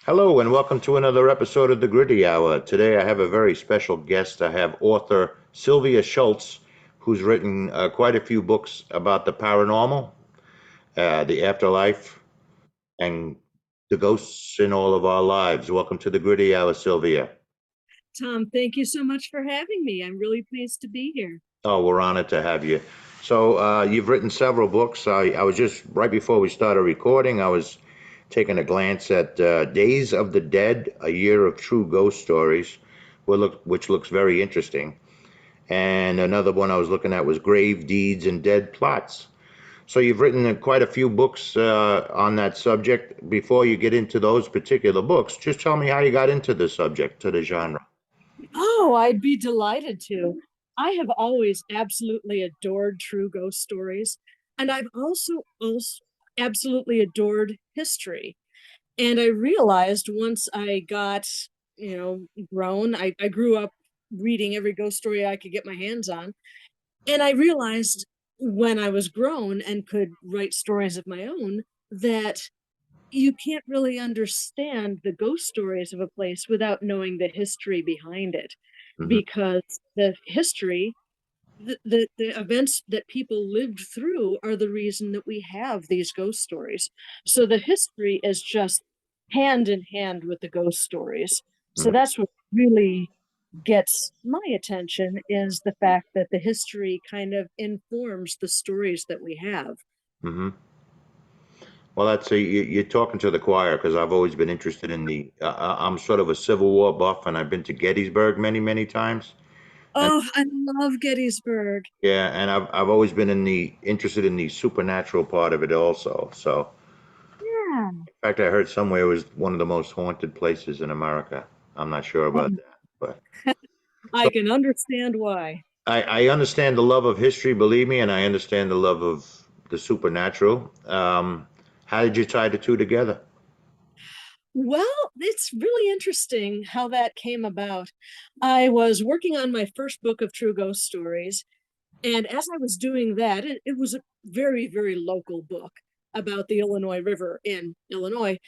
Hello, and welcome to another episode of the Gritty Hour. Today I have a very special guest. I have author Sylvia Shults, who's written quite a few books about the paranormal, the afterlife, and the ghosts in all of our lives. Welcome to the Gritty Hour, Sylvia. Tom, thank you so much for having me. I'm really pleased to be here. Oh, we're honored to have you. So, you've written several books. I was just, right before we started recording, I was taking a glance at Days of the Dead, A Year of True Ghost Stories, which looks very interesting. And another one I was looking at was Grave Deeds and Dead Plots. So you've written quite a few books on that subject. Before you get into those particular books, just tell me how you got into the subject, to the genre. Oh, I'd be delighted to. I have always absolutely adored true ghost stories, and I've also absolutely adored history. And I realized once I got, grown, I grew up reading every ghost story I could get my hands on. And I realized when I was grown and could write stories of my own that you can't really understand the ghost stories of a place without knowing the history behind it, Hmm. because the history, the events that people lived through are the reason that we have these ghost stories. So the history is just hand in hand with the ghost stories. So Hmm. that's what really gets my attention, is the fact that the history kind of informs the stories that we have. Hmm. Well, you're talking to the choir because I've always been interested in I'm sort of a Civil War buff, and I've been to Gettysburg many, many times. And Oh, I love Gettysburg. yeah, and I've always been interested in the supernatural part of it also. So, Yeah. in fact, I heard somewhere it was one of the most haunted places in America. I'm not sure about that, but I so can understand why. I understand the love of history, believe me, and I understand the love of the supernatural. How did you tie the two together? Well, it's really interesting how that came about. I was working on my first book of true ghost stories, and as I was doing that, it was a very, very local book about the Illinois River in Illinois.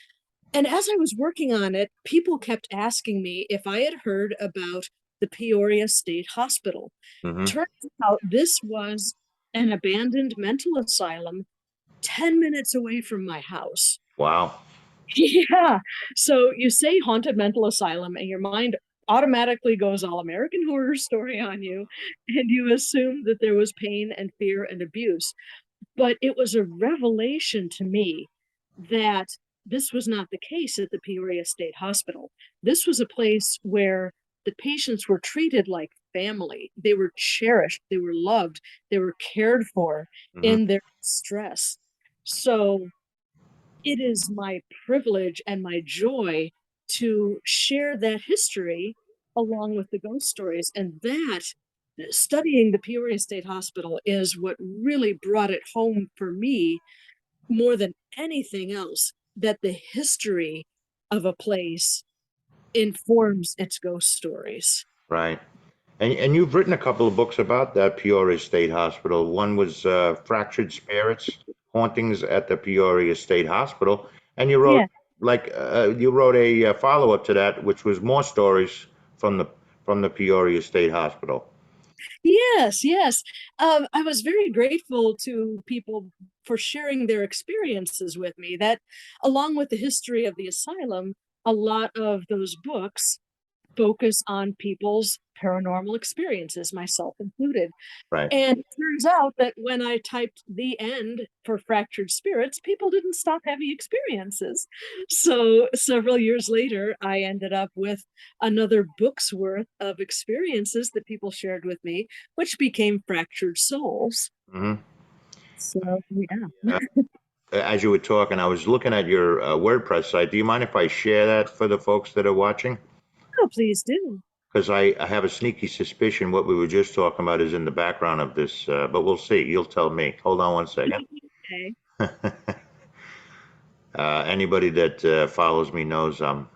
And as I was working on it, people kept asking me if I had heard about the Peoria State Hospital. Hmm. Turns out this was an abandoned mental asylum 10 minutes away from my house. Wow. Yeah. So you say haunted mental asylum, and your mind automatically goes all American Horror Story on you, and you assume that there was pain and fear and abuse. But it was a revelation to me that this was not the case at the Peoria State Hospital. This was a place where the patients were treated like family. They were cherished, they were loved, they were cared for Hmm. in their stress. So it is my privilege and my joy to share that history along with the ghost stories. And that, studying the Peoria State Hospital, is what really brought it home for me more than anything else, that the history of a place informs its ghost stories. Right. And you've written a couple of books about that Peoria State Hospital. One was Fractured Spirits, Hauntings at the Peoria State Hospital, and Yeah. you wrote a follow-up to that, which was more stories from the Peoria State Hospital. Yes, yes. I was very grateful to people for sharing their experiences with me. That, along with the history of the asylum, a lot of those books focus on people's paranormal experiences, myself included. Right. And it turns out that when I typed the end for Fractured Spirits, people didn't stop having experiences. So several years later, I ended up with another book's worth of experiences that people shared with me, which became Fractured Souls. Hmm. So, yeah. As you were talking, I was looking at your WordPress site. Do you mind if I share that for the folks that are watching? Oh, please do. Because I have a sneaky suspicion what we were just talking about is in the background of this, but we'll see. You'll tell me. Hold on one second. Okay. Anybody that follows me knows I'm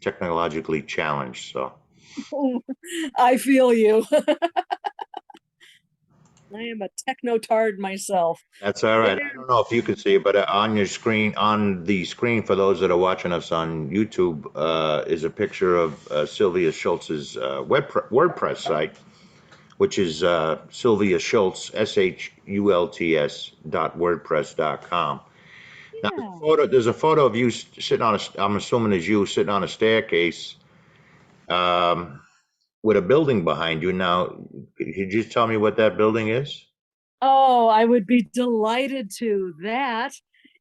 technologically challenged. So, I feel you. I am a techno-tard myself. That's all There, right. I don't know if you can see it, but on your screen, on the screen for those that are watching us on YouTube, is a picture of Sylvia Shults's WordPress site, which is Sylvia Shults, SHULTS .wordpress.com. Now, yeah. there's a photo of you sitting on I'm assuming it's you sitting on a staircase, um, with a building behind you. Now, could you just tell me what that building is? Oh, I would be delighted to. That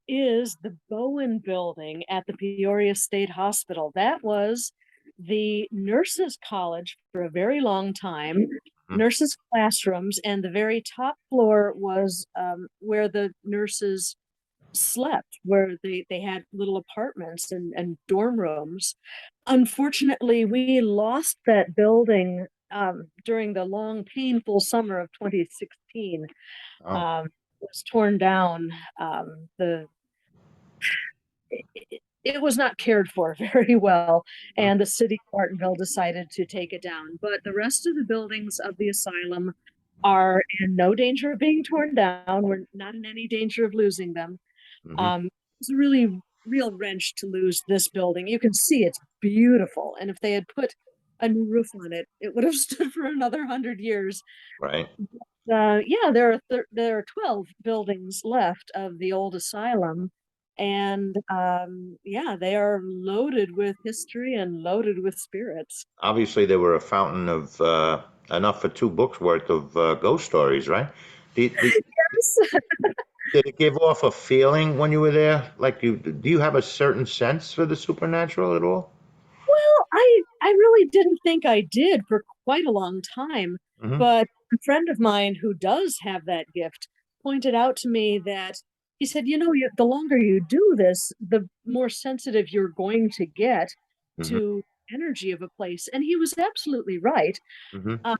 is the Bowen Building at the Peoria State Hospital. That was the nurses' college for a very long time, Hmm. nurses' classrooms, and the very top floor was where the nurses slept, where they had little apartments and dorm rooms. Unfortunately, we lost that building during the long, painful summer of 2016. Oh, It was torn down. The it was not cared for very well, mhm. and the city of Martinville decided to take it down. But the rest of the buildings of the asylum are in no danger of being torn down. We're not in any danger of losing them. Mhm. It's a really real wrench to lose this building. You can see it's beautiful, and if they had put a new roof on it, it would have stood for another 100 years. Right. Yeah, there are 12 buildings left of the old asylum, and yeah, they are loaded with history and loaded with spirits. Obviously, they were a fountain of enough for two books worth of ghost stories, right? Did, did, Yes. did it give off a feeling when you were there? Like do you have a certain sense for the supernatural at all? Well, I really didn't think I did for quite a long time, Hmm. but a friend of mine who does have that gift pointed out to me that he said, the longer you do this, the more sensitive you're going to get Hmm. to energy of a place. And he was absolutely right. Hmm. Uh,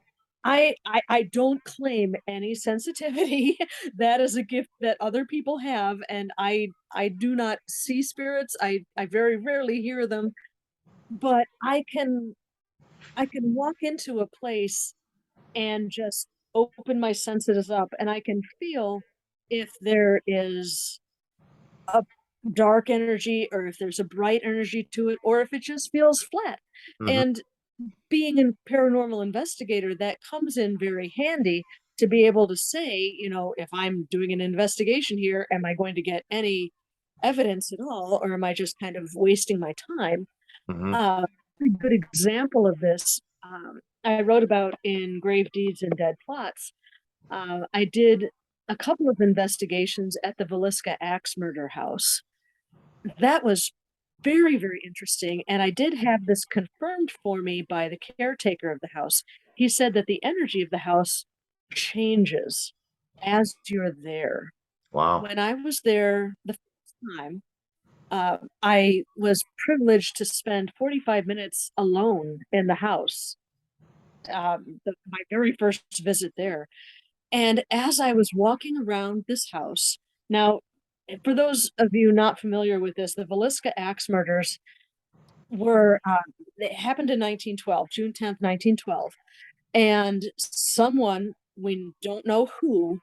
I don't claim any sensitivity. That is a gift that other people have, and I do not see spirits. I very rarely hear them, but I can walk into a place and just open my senses up, and I can feel if there is a dark energy or if there's a bright energy to it or if it just feels flat. Hmm. And being a paranormal investigator, that comes in very handy to be able to say, if I'm doing an investigation here, am I going to get any evidence at all, or am I just kind of wasting my time? Hmm. Uh, a good example of this, I wrote about in Grave Deeds and Dead Plots. I did a couple of investigations at the Villisca Axe murder house. That was very, very interesting. And I did have this confirmed for me by the caretaker of the house. He said that the energy of the house changes as you're there. Wow. When I was there the first time, I was privileged to spend 45 minutes alone in the house, my very first visit there. And as I was walking around this house, now, for those of you not familiar with this, the Villisca Axe murders were, it happened in 1912, June 10th, 1912. And someone, we don't know who,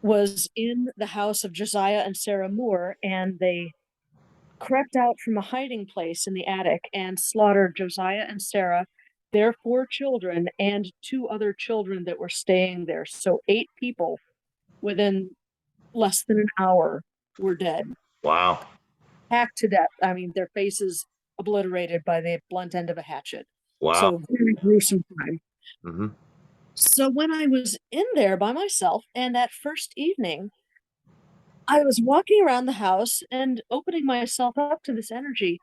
was in the house of Josiah and Sarah Moore, and they crept out from a hiding place in the attic and slaughtered Josiah and Sarah, their four children, and two other children that were staying there. So eight people within less than an hour were dead, Wow. hacked to death. I mean, their faces obliterated by the blunt end of a hatchet. Wow. So very gruesome time. Hmm. So when I was in there by myself, and that first evening, I was walking around the house and opening myself up to this energy.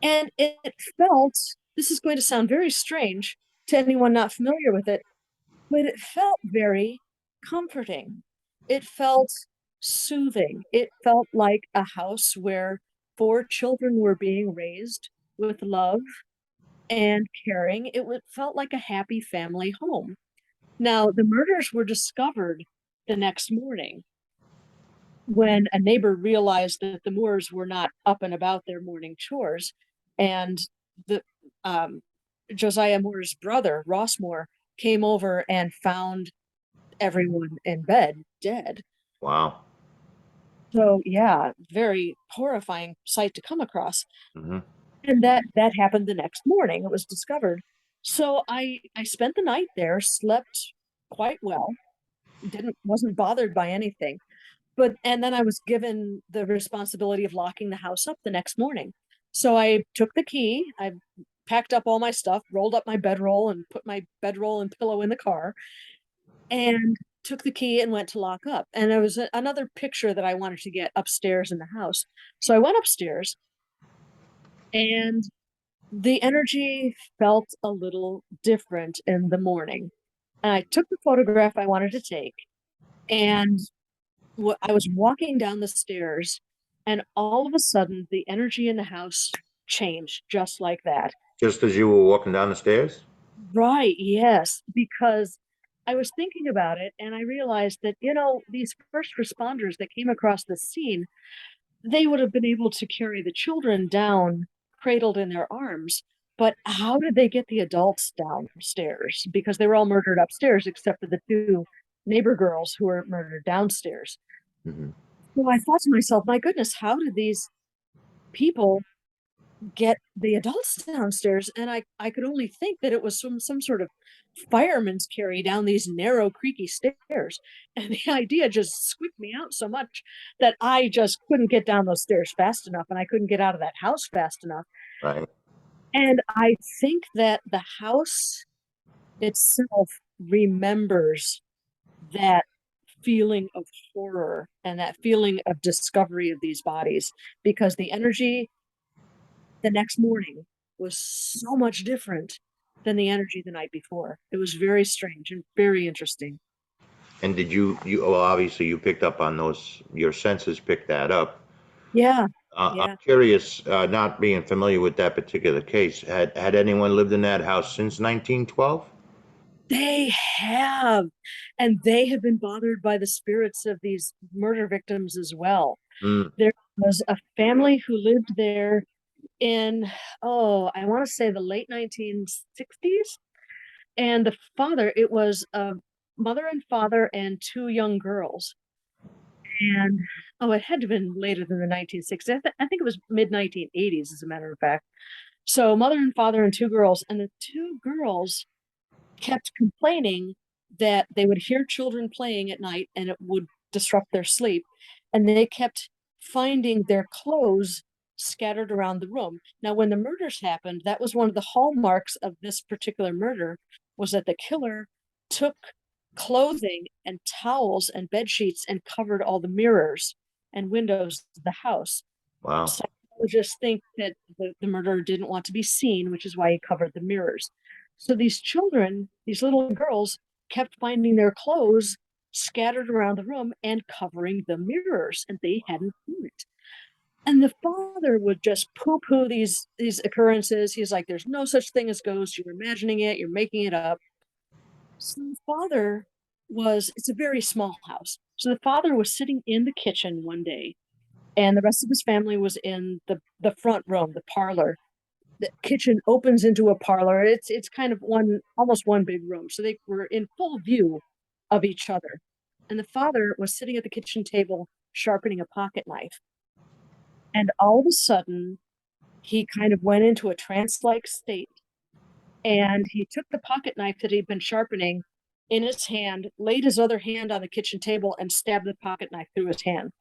And it felt, this is going to sound very strange to anyone not familiar with it, but it felt very comforting. It felt soothing. It felt like a house where four children were being raised with love and caring. Felt like a happy family home. Now, the murders were discovered the next morning when a neighbor realized that the Moores were not up and about their morning chores, and the um, Josiah Moore's brother, Ross Moore, came over and found everyone in bed dead. Wow. So yeah, very horrifying sight to come across. Hmm. And that happened the next morning. It was discovered. So I spent the night there, slept quite well, didn't wasn't bothered by anything. But and then I was given the responsibility of locking the house up the next morning. So I took the key, I packed up all my stuff, rolled up my bedroll and put my bedroll and pillow in the car, and took the key and went to lock up. And there was another picture that I wanted to get upstairs in the house. So I went upstairs and the energy felt a little different in the morning. And I took the photograph I wanted to take, and I was walking down the stairs, and all of a sudden, the energy in the house changed just like that. Just as you were walking down the stairs? Right, yes, because I was thinking about it and I realized that, these first responders that came across the scene, they would have been able to carry the children down cradled in their arms. But how did they get the adults downstairs? Because they were all murdered upstairs except for the two neighbor girls who were murdered downstairs. Hmm. So I thought to myself, my goodness, how did these people get the adults downstairs? And I could only think that it was some sort of fireman's carry down these narrow, creaky stairs. And the idea just squeaked me out so much that I just couldn't get down those stairs fast enough and I couldn't get out of that house fast enough. Right. And I think that the house itself remembers that feeling of horror and that feeling of discovery of these bodies because the energy the next morning was so much different than the energy the night before. It was very strange and very interesting. And did well, obviously you picked up on those, your senses picked that up. Yeah, I'm yeah. curious, not being familiar with that particular case, had anyone lived in that house since 1912? They have. And they have been bothered by the spirits of these murder victims as well. Mm, There was a family who lived there in, oh, I want to say the late 1960s. And the father, it was a mother and father and two young girls. And oh, it had to have been later than the 1960s. I think it was mid 1980s, as a matter of fact. So, mother and father and two girls, and the two girls kept complaining that they would hear children playing at night and it would disrupt their sleep. And they kept finding their clothes scattered around the room. Now, when the murders happened, that was one of the hallmarks of this particular murder was that the killer took clothing and towels and bed sheets and covered all the mirrors and windows of the house. wow. Psychologists think that the murderer didn't want to be seen, which is why he covered the mirrors. So these children, these little girls, kept finding their clothes scattered around the room and covering the mirrors, and they hadn't seen it. And the father would just poo-poo these occurrences. He's like, "There's no such thing as ghosts. You're imagining it. You're making it up." So the father it's a very small house. So the father was sitting in the kitchen one day, and the rest of his family was in the front room, the parlor. The kitchen opens into a parlor. It's kind of almost one big room. So they were in full view of each other. And the father was sitting at the kitchen table sharpening a pocket knife. And all of a sudden, he kind of went into a trance-like state. And he took the pocket knife that he'd been sharpening in his hand, laid his other hand on the kitchen table, and stabbed the pocket knife through his hand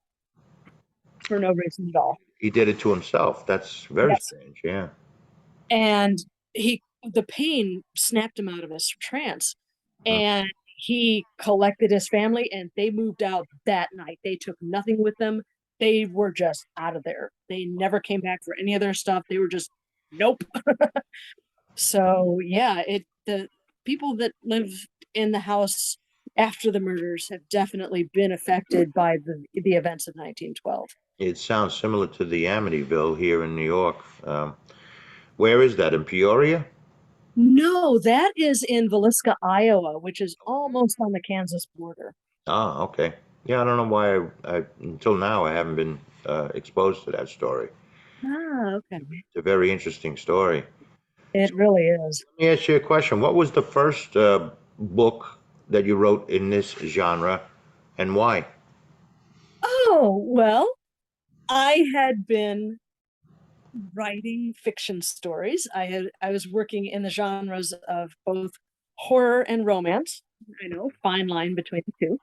for no reason at all. He did it to himself. That's very Yes. strange. Yeah. And the pain snapped him out of his trance. Mm. And he collected his family and they moved out that night. They took nothing with them. They were just out of there. They never came back for any of their stuff. They were just, nope. So yeah, the people that live in the house after the murders have definitely been affected by the events of 1912. It sounds similar to the Amityville here in New York. Where is that? In Peoria? No, that is in Villisca, Iowa, which is almost on the Kansas border. Ah, okay. Yeah, I don't know why until now I haven't been exposed to that story. Ah, okay. It's a very interesting story. It really is. Let me ask you a question. What was the first book that you wrote in this genre, and why? Oh, well, I had been writing fiction stories. I was working in the genres of both horror and romance. I know, fine line between the two.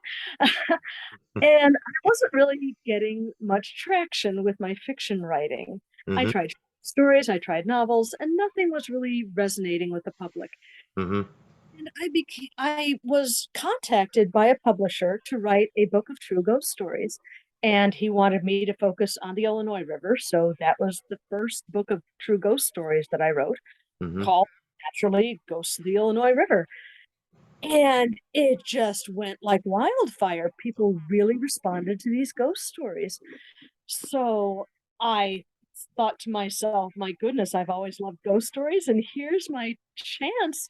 And I wasn't really getting much traction with my fiction writing. I Mm-hmm. tried stories, I tried novels, and nothing was really resonating with the public. Mm-hmm. And I was contacted by a publisher to write a book of true ghost stories. And he wanted me to focus on the Illinois River. So that was the first book of true ghost stories that I wrote, Mm-hmm. called naturally Ghosts of the Illinois River. And it just went like wildfire. People really responded to these ghost stories. So I thought to myself, my goodness, I've always loved ghost stories, and here's my chance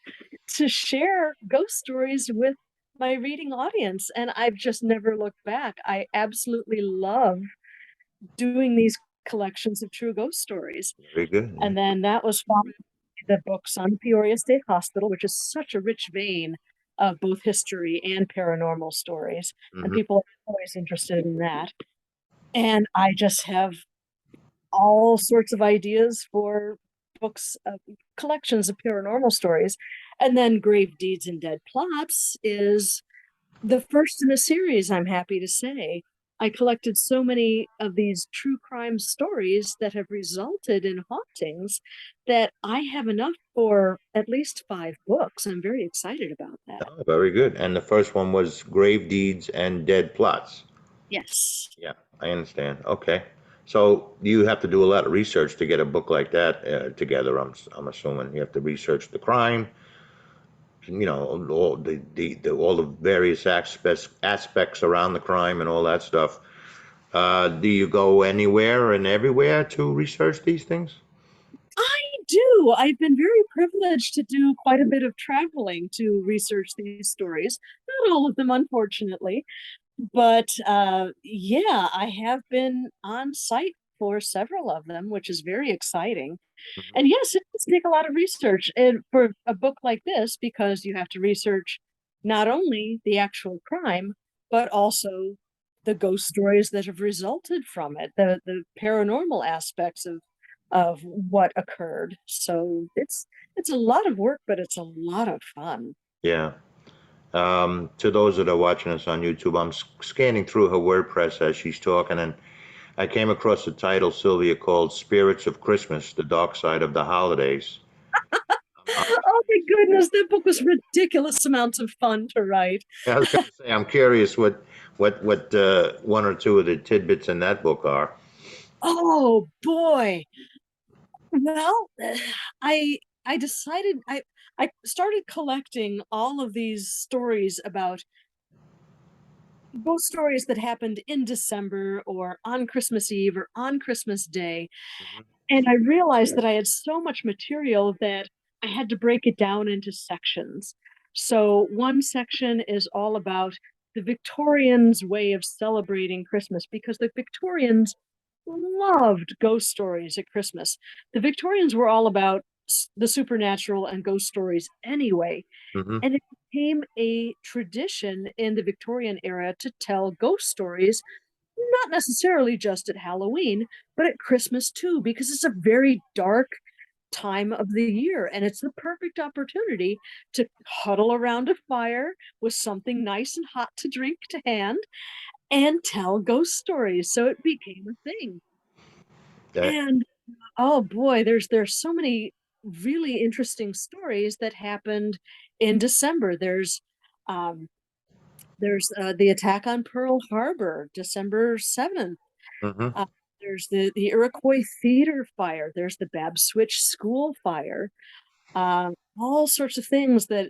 to share ghost stories with my reading audience. And I've just never looked back. I absolutely love doing these collections of true ghost stories. Very good. Yeah. And then that was followed by the books on Peoria State Hospital, which is such a rich vein of both history and paranormal stories. And Mm-hmm. people are always interested in that. And I just have all sorts of ideas for books, collections of paranormal stories. And then Grave Deeds and Dead Plots is the first in a series, I'm happy to say. I collected so many of these true crime stories that have resulted in hauntings that I have enough for at least 5 books. I'm very excited about that. Oh, very good. And the first one was Grave Deeds and Dead Plots. Yes. Yeah, I understand. Okay. So you have to do a lot of research to get a book like that together. I'm assuming you have to research the crime, all all the various aspects around the crime and all that stuff. Do you go anywhere and everywhere to research these things? I do. I've been very privileged to do quite a bit of traveling to research these stories. Not all of them, unfortunately, but yeah, I have been on site for several of them, which is very exciting. Mhm. And yes, it does take a lot of research and for a book like this because you have to research not only the actual crime, but also the ghost stories that have resulted from it, the paranormal aspects of what occurred. So it's a lot of work, but it's a lot of fun. Yeah. To those that are watching us on YouTube, I'm scanning through her WordPress as she's talking, and I came across a title, Sylvia, called Spirits of Christmas, The Dark Side of the Holidays. I'm, Oh my goodness, that book was ridiculous amounts of fun to write. I was going to say, I'm curious what one or two of the tidbits in that book are. Oh boy. Well, I I decided I started collecting all of these stories about ghost stories that happened in December or on Christmas Eve or on Christmas Day. Mhm. And I realized that I had so much material that I had to break it down into sections. So one section is all about the Victorians' way of celebrating Christmas because the Victorians loved ghost stories at Christmas. The Victorians were all about the supernatural and ghost stories anyway. Mhm. And it became a tradition in the Victorian era to tell ghost stories, not necessarily just at Halloween, but at Christmas too, because it's a very dark time of the year and it's the perfect opportunity to huddle around a fire with something nice and hot to drink to hand and tell ghost stories. So it became a thing. That. And oh boy, there's so many really interesting stories that happened in December. Um, there's the attack on Pearl Harbor, December 7th. Mhm. Uh, there's the Iroquois Theater fire. There's the Bab Switch School fire. All sorts of things the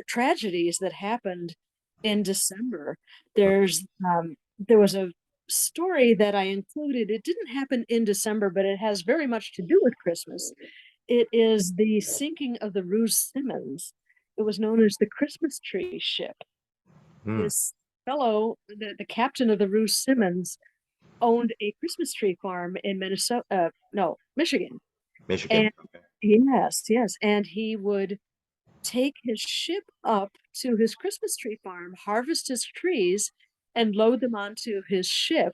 tragedies that happened in December. There was a story that I included. It didn't happen in December, but it has very much to do with Christmas. It is the sinking of the Ruse Simmons. It was known as the Christmas tree ship. Hmm. This fellow, the captain of the Ruse Simmons, owned a Christmas tree farm in Minnesota, no, Michigan. Michigan. And Okay. Yes, yes. And he would take his ship up to his Christmas tree farm, harvest his trees, and load them onto his ship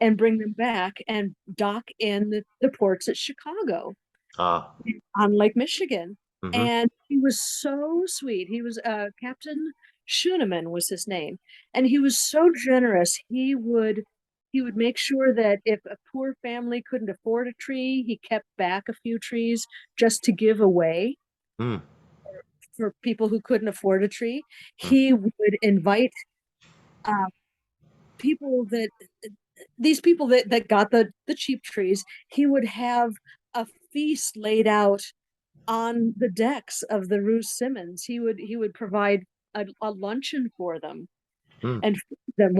and bring them back and dock in the ports at Chicago Ah, on Lake Michigan. mm-hmm, And he was so sweet. He was Captain Schuneman was his name, and he was so generous. He would make sure that if a poor family couldn't afford a tree, he kept back a few trees just to give away mm, for people who couldn't afford a tree. mm, He would invite uh, people that these people that got the cheap trees. He would have a feast laid out on the decks of the Ruse Simmons. He would provide a luncheon for them mm, and feed them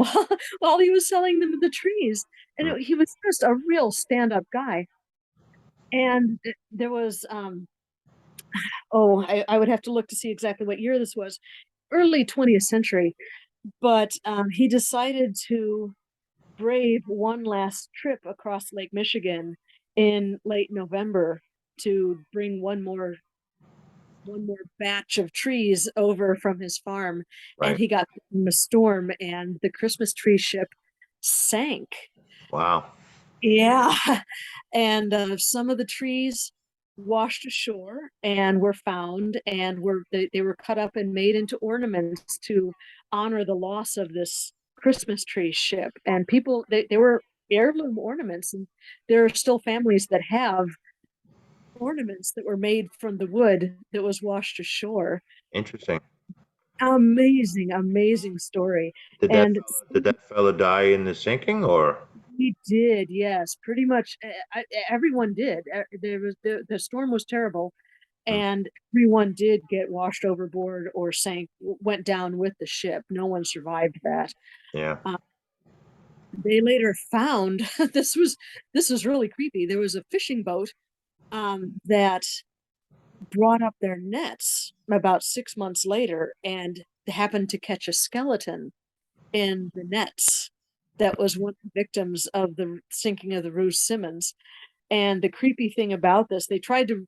while he was selling them the trees. And mm. he was just a real stand-up guy. And there was I would have to look to see exactly what year this was, early 20th century. But he decided to brave one last trip across Lake Michigan in late November to bring one more batch of trees over from his farm, and Right. he got in a storm and the Christmas tree ship sank. Wow. Yeah. And some of the trees washed ashore and were found and they were cut up and made into ornaments to honor the loss of this Christmas tree ship. And people they were heirloom ornaments, and there are still families that have ornaments that were made from the wood that was washed ashore. Interesting. Amazing, amazing story. Did that And fella, did that fella die in the sinking or? he did, yes, pretty much. Everyone did. There was the storm was terrible, Mm, and everyone did get washed overboard or sank, went down with the ship. No one survived that. yeah. Uh, they later found this was really creepy. There was a fishing boat that brought up their nets about 6 months later and happened to catch a skeleton in the nets that was one of the victims of the sinking of the Ruse Simmons. And the creepy thing about this, they tried to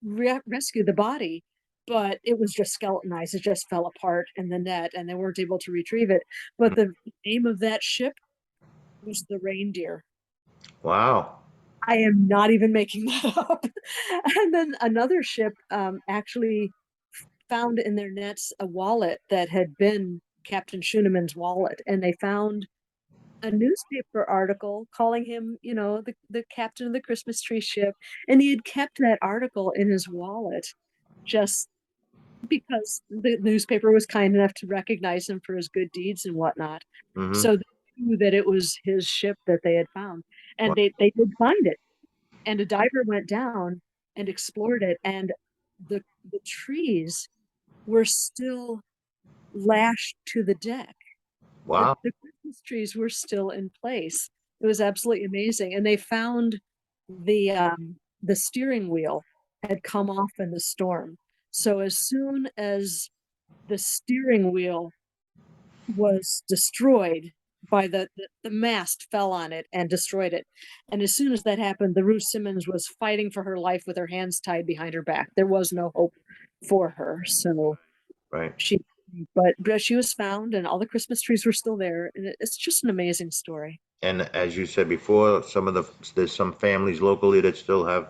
rescue the body, but it was just skeletonized. It just fell apart in the net and they weren't able to retrieve it. But Mm. the name of that ship was the Reindeer. Wow. I am not even making that up. And then another ship actually found in their nets a wallet that had been Captain Schuneman's wallet, and they found a newspaper article calling him, the captain of the Christmas tree ship, and he had kept that article in his wallet just because the newspaper was kind enough to recognize him for his good deeds and whatnot. Mm-hmm. So they knew that it was his ship that they had found, and Wow. they did find it. And a diver went down and explored it, and the trees were still lashed to the deck. the, Wow. the Christmas trees were still in place. It was absolutely amazing. And they found the steering wheel had come off in the storm. So as soon as the steering wheel was destroyed by the mast fell on it and destroyed it. And as soon as that happened, the Ruth Simmons was fighting for her life with her hands tied behind her back. There was no hope for her. So Right. she but she was found and all the Christmas trees were still there. And it's just an amazing story. And as you said before, there's some families locally that still have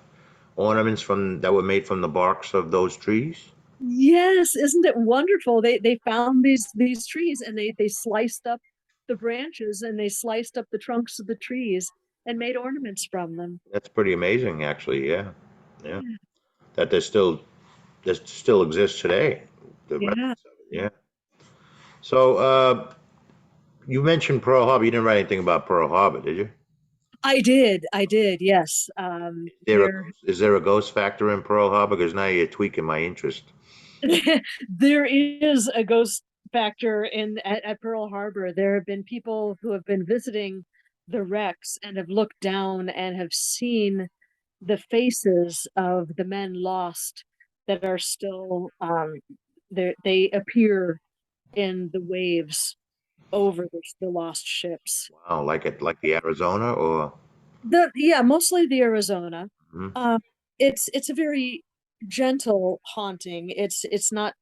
ornaments from that were made from the barks of those trees. Yes, isn't it wonderful? They found these trees and they sliced up the branches and they sliced up the trunks of the trees and made ornaments from them. That's pretty amazing, actually. Yeah. Yeah. That still exists today. The Yeah, remnants of it. Yeah. So, you mentioned Pearl Harbor. You didn't write anything about Pearl Harbor, did you? I did. I did. Yes. Is there a ghost factor in Pearl Harbor? Because now you're tweaking my interest. There is a ghost factor at Pearl Harbor. There have been people who have been visiting the wrecks and have looked down and have seen the faces of the men lost that are still they appear in the waves over the lost ships. Wow, like the Arizona or The Yeah, mostly the Arizona. mhm, Um, it's a very gentle haunting. It's not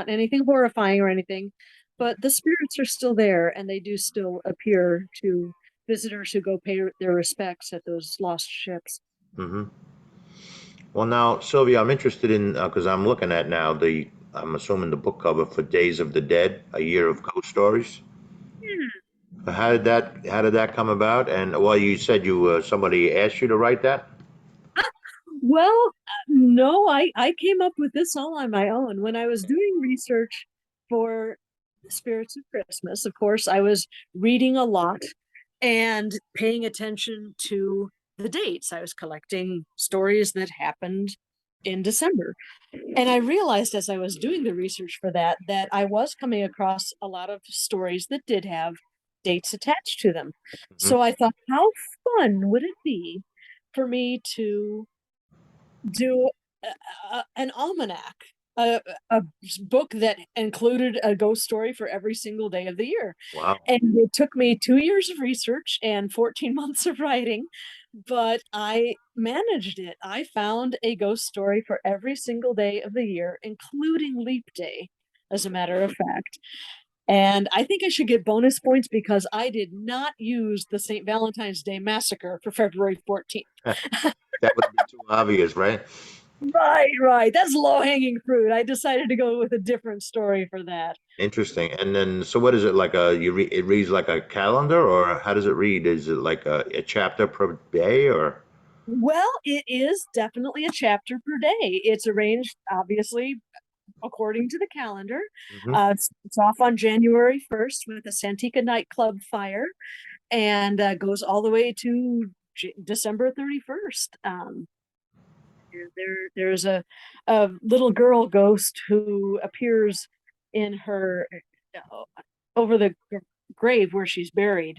anything horrifying or anything, but the spirits are still there and they do still appear to visitors who go pay their respects at those lost ships. Hmm. Well, now, Sylvia, I'm interested in because I'm looking at now I'm assuming the book cover for Days of the Dead, a year of ghost stories. How did that come about? And well, you said somebody asked you to write that. Well, no, I came up with this all on my own. When I was doing research for Spirits of Christmas, of course, I was reading a lot and paying attention to the dates. I was collecting stories that happened in December. And I realized as I was doing the research for that that I was coming across a lot of stories that did have dates attached to them. Hmm. So I thought, how fun would it be for me to do an almanac, a book that included a ghost story for every single day of the year. Wow. And it took me 2 years of research and 14 months of writing, but I managed it. I found a ghost story for every single day of the year, including leap day, as a matter of fact. And I think I should get bonus points because I did not use the St. Valentine's Day Massacre for February 14th. That would be too obvious, right? Right, right. That's low hanging fruit. I decided to go with a different story for that. Interesting. And then, so what is it like it reads like a calendar, or how does it read? Is it like a chapter per day, or? Well, it is definitely a chapter per day. It's arranged, obviously, according to the calendar. Hmm. It's off on January 1st with a Santika nightclub fire and goes all the way to December 31st. There's a little girl ghost who appears in her uh, over the grave where she's buried,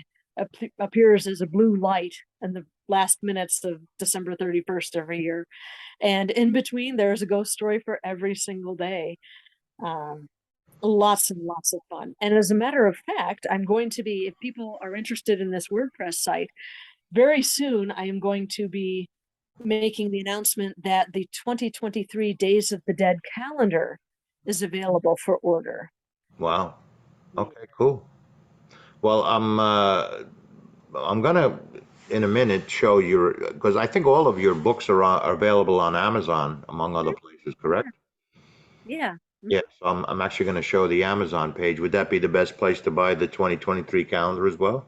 appears as a blue light in the last minutes of December 31st every year. And in between, there's a ghost story for every single day. Um, Lots and lots of fun. And as a matter of fact, I'm going to be, if people are interested in this WordPress site, very soon I am going to be making the announcement that the 2023 Days of the Dead calendar is available for order. Wow. Okay, cool. Well, I'm gonna in a minute show your because I think all of your books are available on Amazon among other places, correct? Yeah. Yeah, so I'm actually going to show the Amazon page. Would that be the best place to buy the 2023 calendar as well?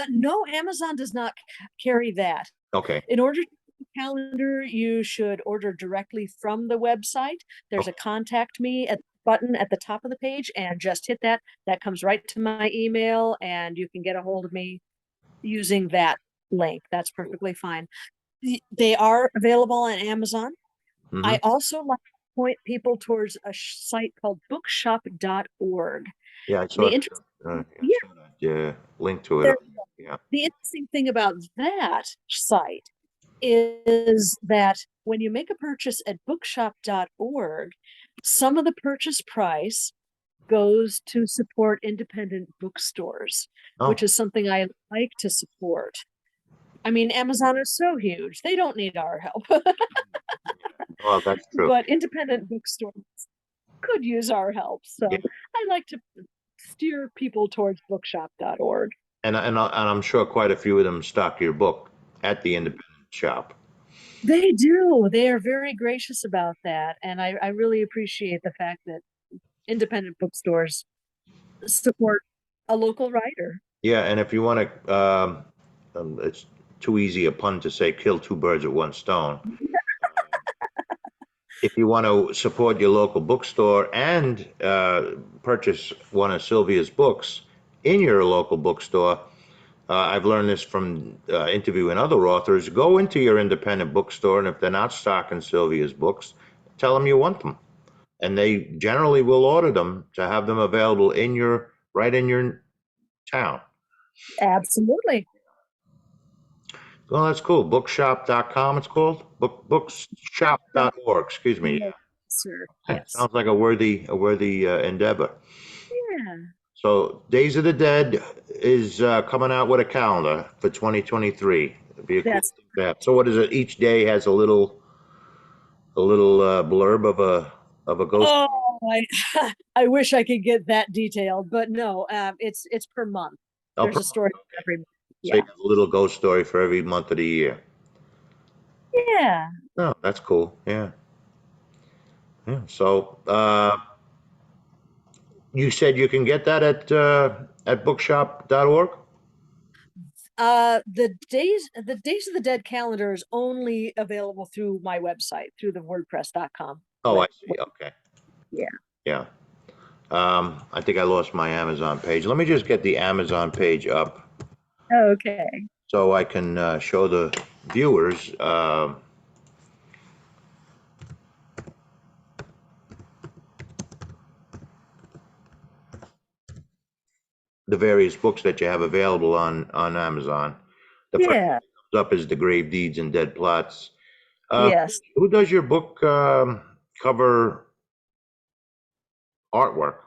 No, Amazon does not carry that. Okay. In order to get the calendar, you should order directly from the website. There's a Okay. contact me button at the top of the page, and just hit that. That comes right to my email, and you can get a hold of me using that link. That's perfectly fine. They are available on Amazon. Hmm. I also like to point people towards a site called bookshop.org. Yeah, I saw The that. interest, Yeah, I yeah, saw that. Yeah, link to it. there, Yeah. the interesting thing about that site is that when you make a purchase at bookshop.org, some of the purchase price goes to support independent bookstores, which Oh, is something I like to support. I mean, Amazon is so huge, they don't need our help, well, that's true. but independent bookstores could use our help. So Yeah, I like to steer people towards bookshop.org. and I'm sure quite a few of them stock your book at the independent shop. They do. They are very gracious about that. And I really appreciate the fact that independent bookstores support a local writer. Yeah, and if you want to, it's too easy a pun to say kill two birds with one stone. If you want to support your local bookstore and purchase one of Sylvia's books in your local bookstore, I've learned this from interviewing other authors. Go into your independent bookstore, and if they're not stocking Sylvia's books, tell them you want them, and they generally will order them to have them available right in your town. Absolutely. Well, that's cool. Bookshop.com, it's called bookshop.org. Excuse me. Yes, sir. Yeah, Yes. sounds like a worthy endeavor. Yeah. So, Days of the Dead is coming out with a calendar for 2023. It'd be a cool That's thing to have. So, what is it? Each day has a a little blurb of a ghost? Oh, I wish I could get that detailed, but no, it's per month. Oh, There's per a month. story Okay. every month. So you Yeah. have a little ghost story for every month of the year. Yeah. Oh, that's cool. Yeah. Yeah. So you said you can get that at bookshop.org? The Days of the Dead calendar is only available through my website, through the WordPress.com Oh, I see. Okay. Yeah. Yeah. I think I lost my Amazon page. Let me just get the Amazon page up Okay. so I can show the viewers the various books that you have available on Amazon. The first Yeah. one that comes up is The Grave Deeds and Dead Plots. Uh, Yes. who does your book cover artwork?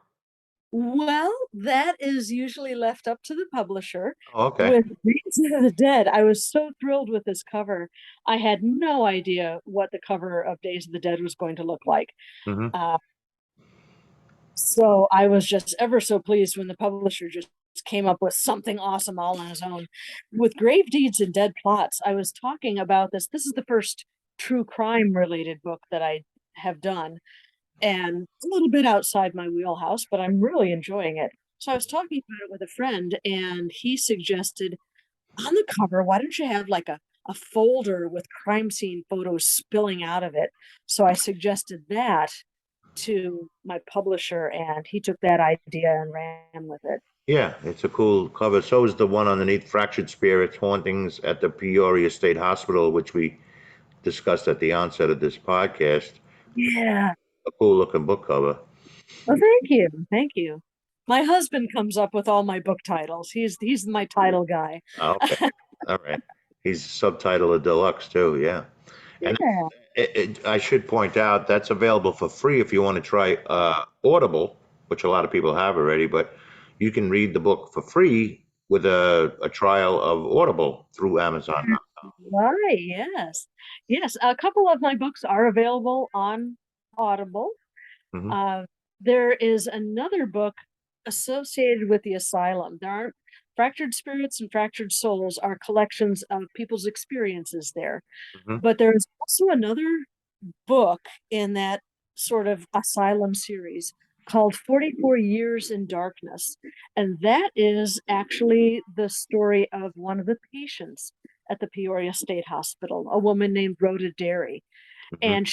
Well, that is usually left up to the publisher. Oh, okay. With Days of the Dead, I was so thrilled with this cover. I had no idea what the cover of Days of the Dead was going to look like. Hmm. Uh, so I was just ever so pleased when the publisher just came up with something awesome all on his own. With Grave Deeds and Dead Plots, I was talking about this. This is the first true crime related book that I have done, and a little bit outside my wheelhouse, but I'm really enjoying it. So I was talking about it with a friend, and he suggested on the cover, why don't you have like a folder with crime scene photos spilling out of it? So I suggested that to my publisher, and he took that idea and ran with it. Yeah, it's a cool cover. So is the one underneath Fractured Spirits, Hauntings at the Peoria State Hospital, which we discussed at the onset of this podcast. Yeah. A cool looking book cover. Well, thank you. Thank you. My husband comes up with all my book titles. He's my title guy. Oh, okay. All right. He's subtitle of deluxe too. Yeah. And Yeah. I should point out that's available for free if you want to try Audible, which a lot of people have already, but you can read the book for free with a trial of Audible through Amazon. Right, yes. Yes, a couple of my books are available on Audible. Hmm. Uh, there is another book associated with the asylum. There aren't Fractured Spirits and Fractured Souls are collections of people's experiences there. Hmm. But there's also another book in that sort of asylum series called 44 Years in Darkness. And that is actually the story of one of the patients at the Peoria State Hospital, a woman named Rhoda Derry. Hmm. And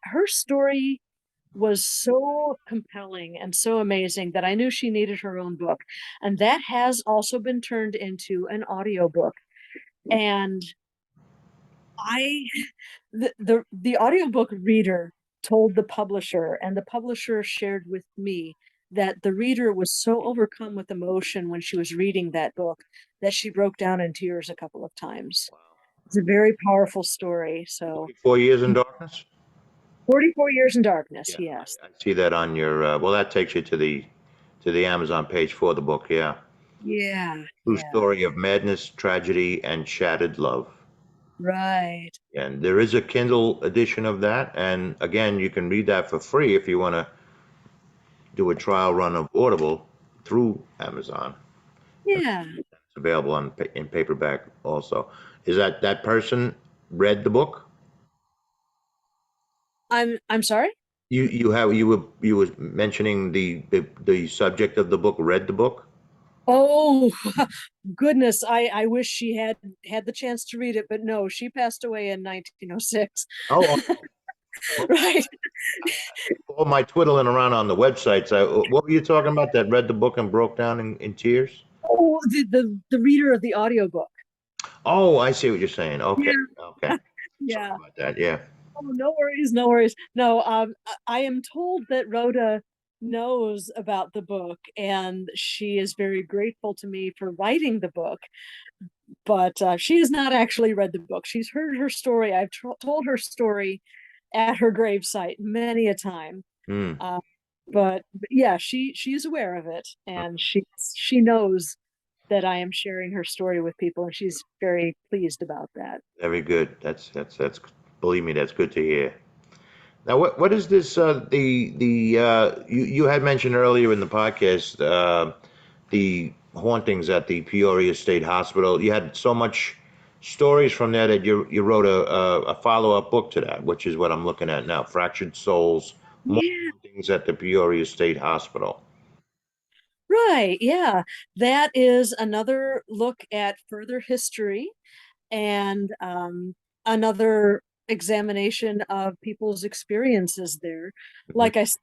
her story was so compelling and so amazing that I knew she needed her own book. And that has also been turned into an audiobook. And I the audiobook reader told the publisher, and the publisher shared with me that the reader was so overcome with emotion when she was reading that book that she broke down in tears a couple of times. It's a very powerful story. So 44 Years in Darkness? 44 Years in Darkness, Yeah, yes. I see that on your, well, that takes you to the Amazon page for the book, yeah. Yeah, True yeah. story of madness, tragedy, and shattered love. Right. And there is a Kindle edition of that. And again, you can read that for free if you want to do a trial run of Audible through Amazon. Yeah. It's available in paperback also. Is that person read the book? I'm sorry? You were mentioning the subject of the book, read the book? Oh, goodness. I wish she had the chance to read it, but no, she passed away in 1906. Oh, well, Right. all my twiddling around on the websites. What were you talking about that read the book and broke down in tears? Oh, the reader of the audiobook. Oh, I see what you're saying. Okay. Yeah, Okay. Sorry yeah. about that. Yeah. Oh, no worries, no worries. No, I am told that Rhoda knows about the book, and she is very grateful to me for writing the book, but she has not actually read the book. She's heard her story. I've told her story at her gravesite many a time. Hmm. Uh, but yeah, she's aware of it, and she knows that I am sharing her story with people, and she's very pleased about that. Very good. That's believe me, that's good to hear. Now, what is this? You had mentioned earlier in the podcast the hauntings at the Peoria State Hospital. You had so much stories from there that you wrote a follow-up book to that, which is what I'm looking at now. Fractured Souls, more Yeah, hauntings at the Peoria State Hospital. right. Yeah. That is another look at further history and another examination of people's experiences there. Hmm. Like I said,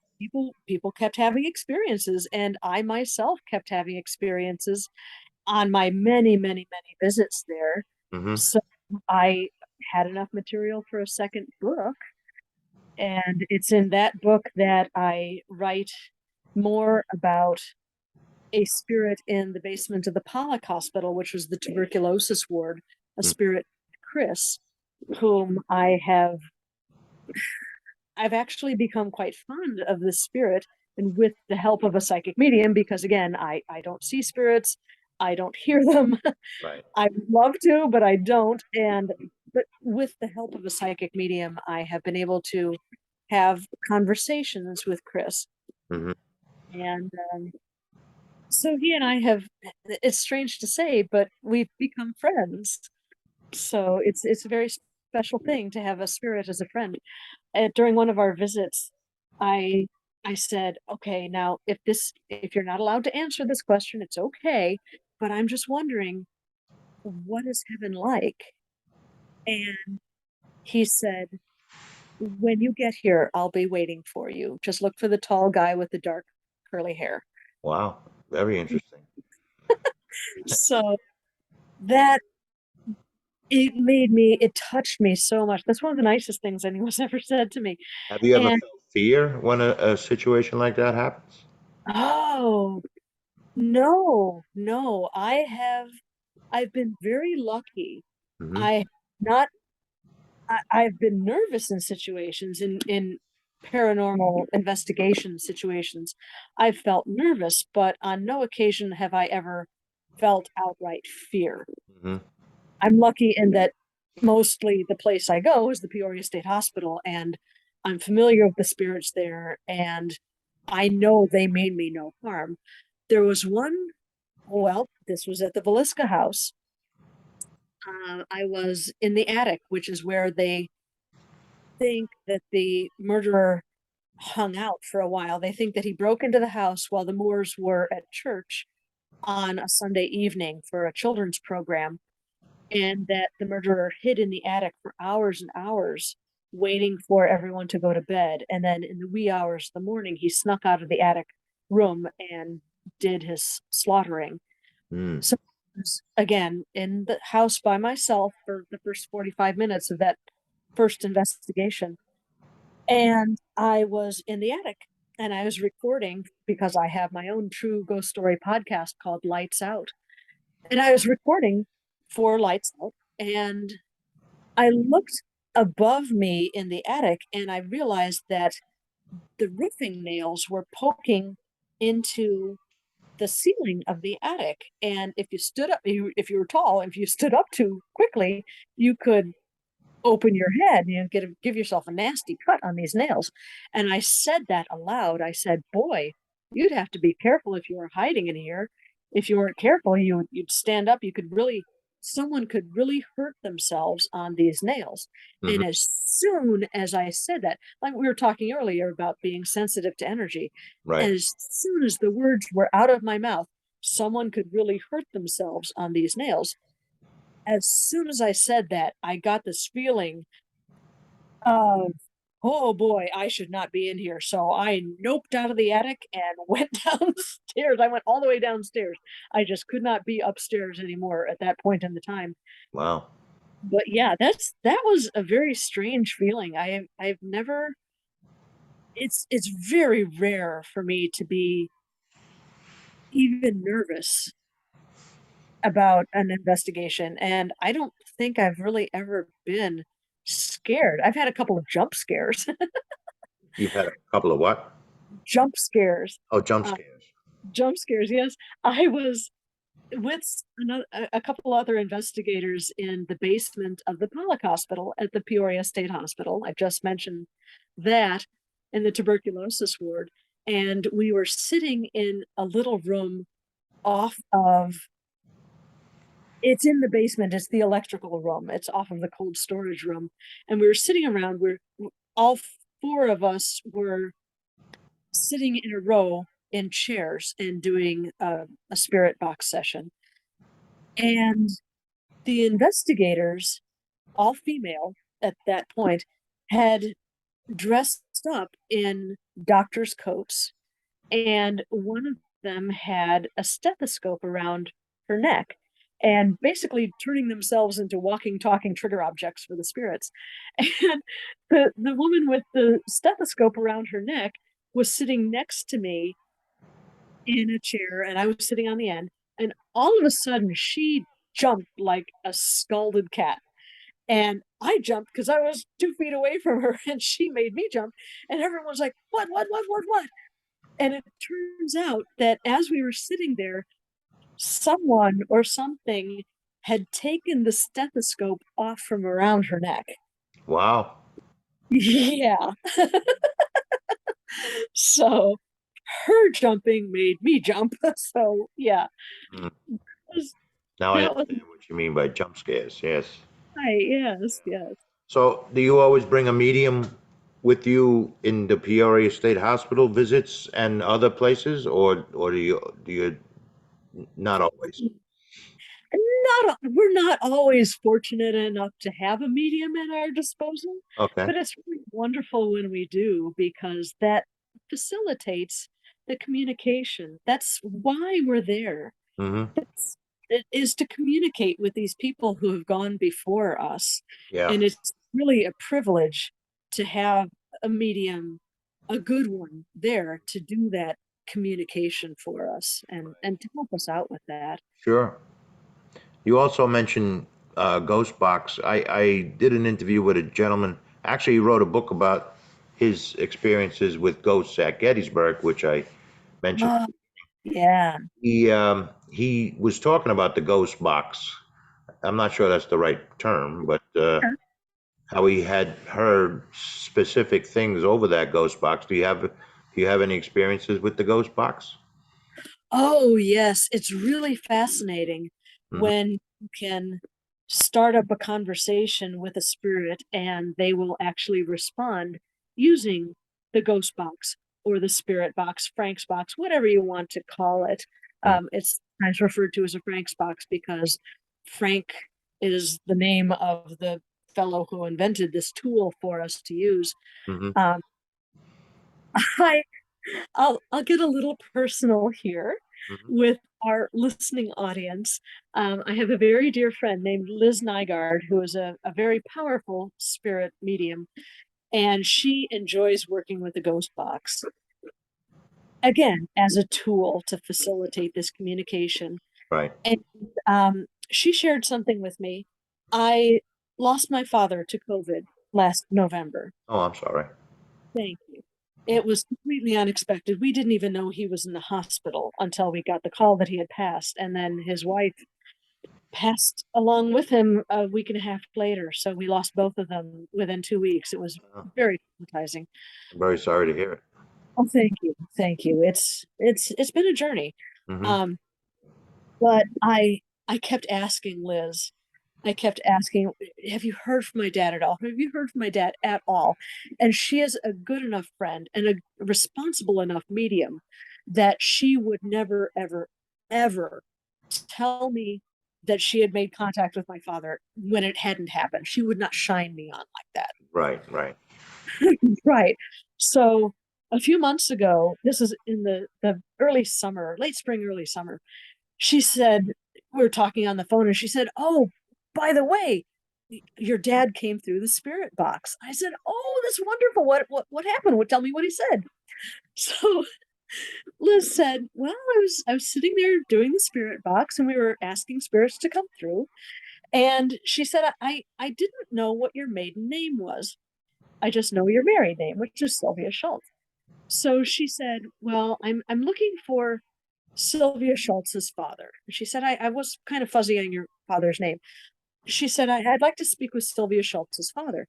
people kept having experiences, and I myself kept having experiences on my many visits there. Hmm. So I had enough material for a second book, and it's in that book that I write more about a spirit in the basement of the Pollock Hospital, which was the tuberculosis ward, a spirit, Chris, whom I've actually become quite fond of this spirit, and with the help of a psychic medium, because again, I don't see spirits, I don't hear them. Right. I would love to, but I don't. And but with the help of a psychic medium, I have been able to have conversations with Chris. Hmm. And so he and I have, it's strange to say, but we've become friends. So it's a very special thing to have a spirit as a friend. During one of our visits, I I said, "Okay, now if you're not allowed to answer this question, it's okay, but I'm just wondering, what is heaven like?" And he said, "When you get here, I'll be waiting for you. Just look for the tall guy with the dark curly hair." Wow. Very interesting. So that it touched me so much. That's one of the nicest things anyone's ever said to me. Have you ever And felt fear when a situation like that happens? oh, no, no, I've been very lucky. Hmm. I not I've been nervous in situations in paranormal investigation situations. I've felt nervous, but on no occasion have I ever felt outright fear. Hmm. I'm lucky in that mostly the place I go is the Peoria State Hospital, and I'm familiar with the spirits there, and I know they mean me no harm. There was one, well, this was at the Velisca house. I was in the attic, which is where they think that the murderer hung out for a while. They think that he broke into the house while the Moores were at church on a Sunday evening for a children's program, and that the murderer hid in the attic for hours and hours, waiting for everyone to go to bed. And then in the wee hours of the morning, he snuck out of the attic room and did his slaughtering. Mm. So I was, again, in the house by myself for the first 45 minutes of that first investigation. And I was in the attic and I was recording because I have my own true ghost story podcast called Lights Out. And I was recording for Lights Out, and I looked above me in the attic and I realized that the roofing nails were poking into the ceiling of the attic. And if you stood up, if you were tall, if you stood up too quickly, you could open your head and give yourself a nasty cut on these nails. And I said that aloud. I said, "Boy, you'd have to be careful if you were hiding in here. If you weren't careful, you'd stand up. Someone could really hurt themselves on these nails." Hmm. And as soon as I said that, like we were talking earlier about being sensitive to energy, Right. as soon as the words were out of my mouth, someone could really hurt themselves on these nails. As soon as I said that, I got this feeling of, oh boy, I should not be in here. So I noped out of the attic and went downstairs. I went all the way downstairs. I just could not be upstairs anymore at that point in the time. Wow. But yeah, that was a very strange feeling. I've never, it's very rare for me to be even nervous about an investigation, and I don't think I've really ever been scared. I've had a couple of jump scares. You've had a couple of what? Jump scares. Oh, jump Uh, scares. jump scares, yes. I was with a couple other investigators in the basement of the Pollock Hospital at the Peoria State Hospital. I just mentioned that and the tuberculosis ward. And we were sitting in a little room off of, it's in the basement, it's the electrical room, it's off of the cold storage room. And we were sitting around, all four of us were sitting in a row in chairs and doing a spirit box session. And the investigators, all female at that point, had dressed up in doctor's coats, and one of them had a stethoscope around her neck and basically turning themselves into walking, talking trigger objects for the spirits. And the woman with the stethoscope around her neck was sitting next to me in a chair, and I was sitting on the end. And all of a sudden, she jumped like a scalded cat. And I jumped because I was 2 feet away from her, and she made me jump. And everyone was like, what? And it turns out that as we were sitting there, someone or something had taken the stethoscope off from around her neck. Wow. Yeah. So her jumping made me jump. So yeah. Mm. Was, Now I that was understand what you mean by jump scares. Yes. hi. Yes. So, do you always bring a medium with you in the Peoria State Hospital visits and other places, or do you not always? We're not always fortunate enough to have a medium at our disposal, Okay. but it's really wonderful when we do because that facilitates the communication. That's why we're there. Mm-hmm. It is to communicate with these people who have gone before us. Yeah. And it's really a privilege to have a medium, a good one there to do that communication for us and to help us out with that. Sure. You also mentioned Ghost Box. I did an interview with a gentleman. Actually, he wrote a book about his experiences with ghosts at Gettysburg, which I mentioned. Oh, yeah. He was talking about the Ghost Box. I'm not sure that's the right term, but how he had heard specific things over that Ghost Box. Do you have any experiences with the Ghost Box? Oh, yes. It's really fascinating Hmm. when you can start up a conversation with a spirit and they will actually respond using the ghost box or the spirit box, Frank's box, whatever you want to call it. It's sometimes referred to as a Frank's box because Frank is the name of the fellow who invented this tool for us to use. Hmm. Um, I I'll get a little personal here Hmm. with our listening audience. I have a very dear friend named Liz Nygaard, who is a very powerful spirit medium, and she enjoys working with the ghost box. Again, as a tool to facilitate this communication. Right. And she shared something with me. I lost my father to COVID last November. Oh, I'm sorry. Thank you. It was completely unexpected. We didn't even know he was in the hospital until we got the call that he had passed. And then his wife passed along with him a week and a half later. So we lost both of them within 2 weeks. It was Oh, very traumatizing. I'm very sorry to hear it. Oh, thank you. Thank you. It's been a journey. Hmm. Um, but I kept asking Liz, I kept asking, have you heard from my dad at all? Have you heard from my dad at all? And she is a good enough friend and a responsible enough medium that she would never, ever tell me that she had made contact with my father when it hadn't happened. She would not shine me on like that. Right. Right. Right. So a few months ago, this is in the early summer, late spring, early summer, she said, we were talking on the phone and she said, oh, by the way, your dad came through the spirit box. I said, oh, that's wonderful. What happened? Tell me what he said. So Liz said, well, I was sitting there doing the spirit box and we were asking spirits to come through. And she said, I didn't know what your maiden name was. I just know your married name, which is Sylvia Shults. So she said, well, I'm looking for Sylvia Shults's father. She said, I was kind of fuzzy on your father's name. She said, I'd like to speak with Sylvia Shults's father.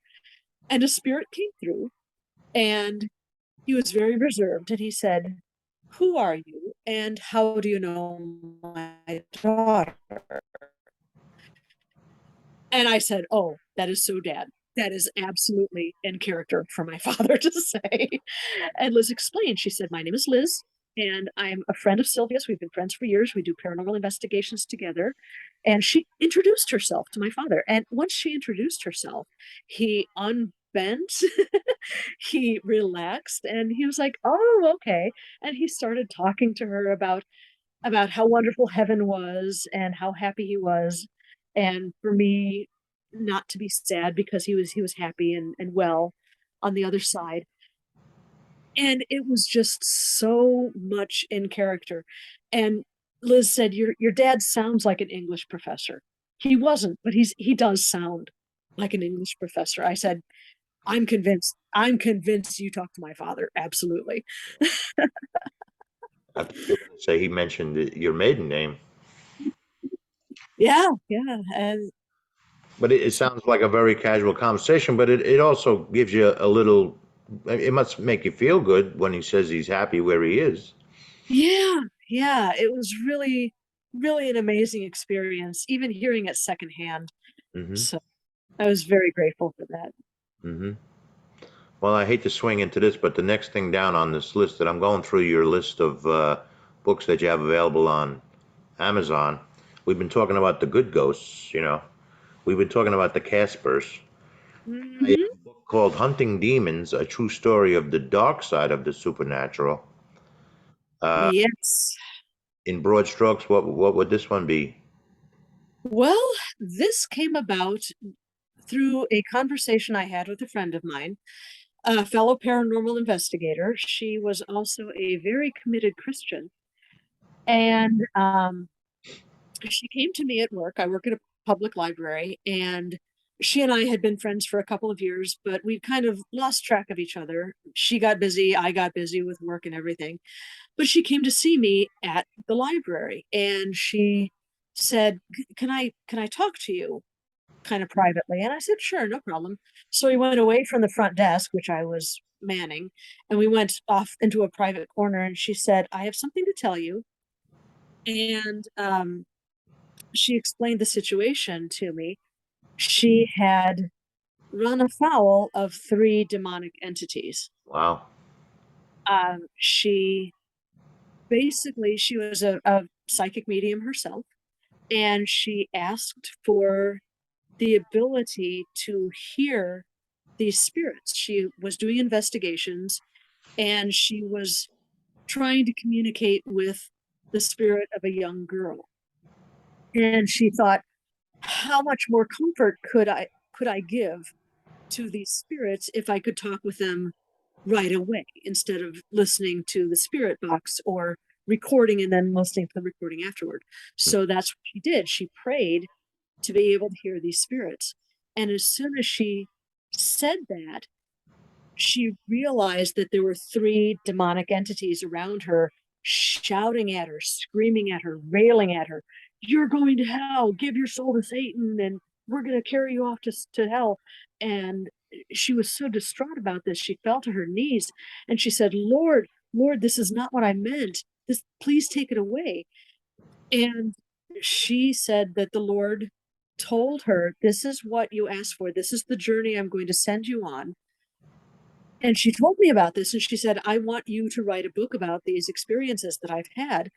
And a spirit came through And he was very reserved, and he said, "Who are you, and how do you know my daughter?" And I said, "Oh, that is so Dad. That is absolutely in character for my father to say." And Liz explained. She said, "My name is Liz, and I'm a friend of Sylvia's. We've been friends for years. We do paranormal investigations together." And she introduced herself to my father. And once she introduced herself, he unbent, he relaxed, and he was like, "Oh, okay." And he started talking to her about how wonderful heaven was and how happy he was, and for me not to be sad because he was happy and well on the other side. And it was just so much in character. And Liz said, your dad sounds like an English professor. He wasn't, but he does sound like an English professor. I said, I'm convinced you talked to my father. Absolutely. I thought you were going to say he mentioned your maiden name, Yeah, yeah. And but it so sounds like a very casual conversation. But it also gives you a little. It must make you feel good when he says he's happy where he is. yeah, yeah, it was really, really an amazing experience, even hearing it secondhand. Hmm. So I was very grateful for that. Hmm. Well, I hate to swing into this, but the next thing down on this list that I'm going through your list of books that you have available on Amazon. We've been talking about the good ghosts, you know. We've been talking about the Caspers. I have Hmm. a book called Hunting Demons, a true story of the dark side of the supernatural. Uh, Yes. in broad strokes, what would this one be? Well, this came about through a conversation I had with a friend of mine, a fellow paranormal investigator. She was also a very committed Christian. And she came to me at work. I work at a public library, and she and I had been friends for a couple of years, but we kind of lost track of each other. She got busy, I got busy with work and everything. But she came to see me at the library, and she said, "Can I talk to you kind of privately?" And I said, "Sure, no problem." So we went away from the front desk, which I was manning, and we went off into a private corner, and she said, "I have something to tell you." And she explained the situation to me. She had run afoul of three demonic entities. Wow. She basically she was a psychic medium herself, and she asked for the ability to hear these spirits. She was doing investigations, and she was trying to communicate with the spirit of a young girl. And she thought, how much more comfort could I give to these spirits if I could talk with them right away instead of listening to the spirit box or recording and then listening to the recording afterward. So that's what she did. She prayed to be able to hear these spirits. And as soon as she said that, she realized that there were three demonic entities around her, shouting at her, screaming at her, railing at her. "You're going to hell. Give your soul to Satan, and we're going to carry you off to hell." And she was so distraught about this, she fell to her knees and she said, "Lord, Lord, this is not what I meant. This, please take it away." And she said that the Lord told her, "This is what you asked for. This is the journey I'm going to send you on." And she told me about this, and she said, "I want you to write a book about these experiences that I've had."